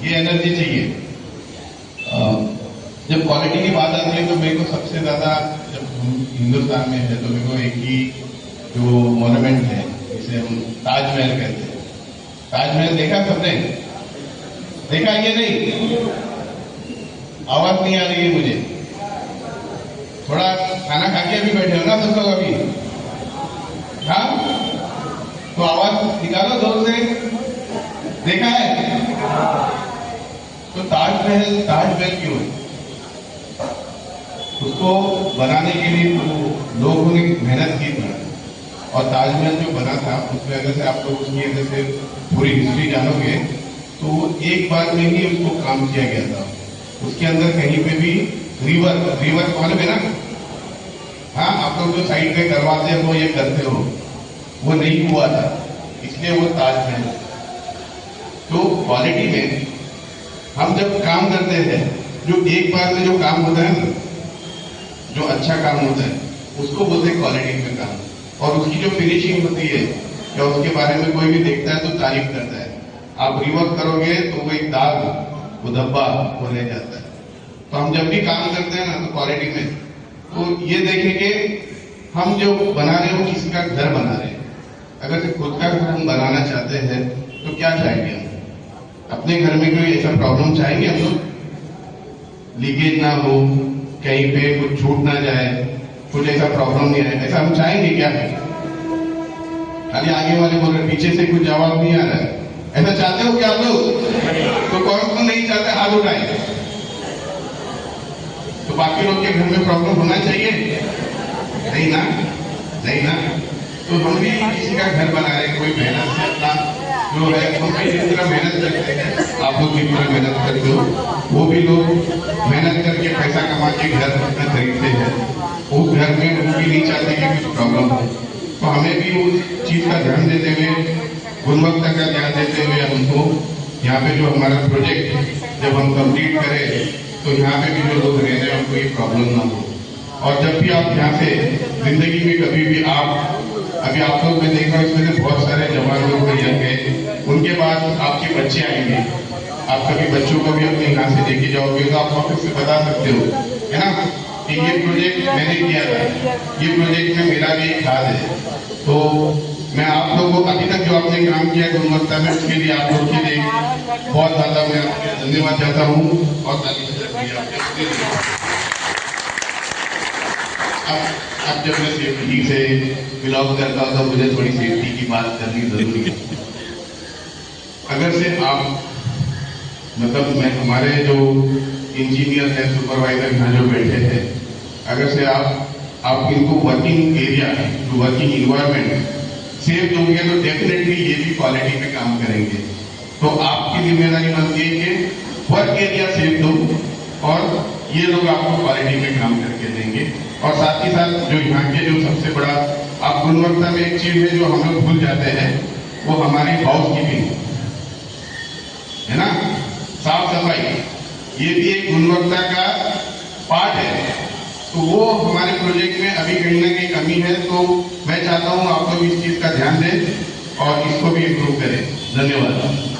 ये एनर्जी चाहिए। जब क्वालिटी की बात आती है तो मेरे को सबसे ज्यादा, जब हम हिंदुस्तान में है तो मेरे को एक ही जो मॉन्यूमेंट है जिसे हम ताजमहल कहते हैं, ताजमहल देखा सबने? देखा ये नहीं? आवाज नहीं आ रही है मुझे। थोड़ा खाना खा के अभी बैठे हो ना सब लोग अभी? हाँ, तो आवाज निकालो जोर से। देखा है? तो ताजमहल ताजमहल क्यों है? उसको बनाने के लिए तो लोगों ने मेहनत की थी, और ताजमहल जो बना था उसमें अगर से आप लोग उसकी अंदर से पूरी हिस्ट्री जानोगे तो एक बार में ही उसको काम किया गया था। उसके अंदर कहीं पे भी रिवर मालूम है ना? हाँ, आप लोग जो साइड पे करवाते हो ये करते हो, वो नहीं हुआ था, इसलिए वो ताजमहल। तो क्वालिटी में हम जब काम करते हैं, जो एक बार में जो काम होता है ना, जो अच्छा काम होता है उसको बोलते हैं क्वालिटी में काम। और उसकी जो फिनिशिंग होती है या उसके बारे में कोई भी देखता है तो तारीफ करता है। आप रिवर्क करोगे तो वो एक दाग, वो धब्बा वो रह जाता है। तो हम जब भी काम करते हैं ना तो क्वालिटी में तो ये देखेंगे हम जो बना रहे हो किसी का घर बना रहे हैं। अगर से खुद का घर हम बनाना चाहते हैं तो क्या चाहेंगे हम? अपने घर में कोई ऐसा प्रॉब्लम चाहेंगे हम लोग? लीकेज ना हो, कहीं पे कुछ छूट ना जाए, कुछ ऐसा प्रॉब्लम नहीं आए, ऐसा हम चाहेंगे क्या? खाली आगे वाले बोल रहे, पीछे से कुछ जवाब नहीं आ रहा है। ऐसा चाहते हो क्या आप लोग? तो कौन कौन नहीं चाहते हाथ उठाए। तो बाकी लोग के घर में प्रॉब्लम होना चाहिए? नहीं ना, नहीं ना। तो हम भी किसी का घर बना रहे, कोई मेहनत से अपना जो है, हम भी जिस तरह मेहनत करते हैं, आप लोग जिस तरह मेहनत करते हो, वो भी लोग मेहनत करके पैसा कमा के घर अपना खरीदते हैं। उस घर में वो भी नहीं चाहते कि कुछ प्रॉब्लम हो। तो हमें भी उस चीज का ध्यान देते हुए, गुणवत्ता का ध्यान देते हुए हमको यहाँ पे जो हमारा प्रोजेक्ट जब हम कंप्लीट करें तो यहाँ पे भी जो लोग रह रहे हैं उनको ये प्रॉब्लम ना हो। और जब भी आप यहाँ से जिंदगी में कभी भी अभी आप लोग मैं देख रहा हूँ इसमें से बहुत सारे जवान लोग यंग हैं, उनके बाद आपके बच्चे आएंगे, आप कभी बच्चों को भी अपने यहाँ से लेके जाओगे तो आप वापस से बता सकते हो, है ना, कि ये प्रोजेक्ट मैंने किया था, ये प्रोजेक्ट में मेरा भी एक हाथ है। तो मैं आप लोगों को अभी तक जो आपने काम किया गुणवत्ता में, उसके लिए आप लोग के लिए बहुत ज्यादा मैं धन्यवाद चाहता हूँ। और अब जब मैं सेफ्टी से बिलोंग करता हूँ तो मुझे थोड़ी सेफ्टी की बात करनी जरूरी है। अगर से आप मतलब मैं हमारे जो इंजीनियर हैं, सुपरवाइजर यहाँ जो बैठे हैं, अगर से आप इनको working area, working environment safe दोगे तो डेफिनेटली ये भी क्वालिटी पे काम करेंगे। तो आपकी जिम्मेदारी बनती है कि वर्क एरिया सेफ दो और ये लोग आपको क्वालिटी में काम करके देंगे। और साथ ही साथ जो यहाँ के जो सबसे बड़ा आप गुणवत्ता में एक चीज है जो हम लोग भूल जाते हैं, वो हमारी हाउस कीपिंग है ना, साफ सफाई, ये भी एक गुणवत्ता का पार्ट है। तो वो हमारे प्रोजेक्ट में अभी कहीं ना कहीं कमी है। तो मैं चाहता हूँ आप लोग इस चीज का ध्यान दें और इसको भी इम्प्रूव करें। धन्यवाद।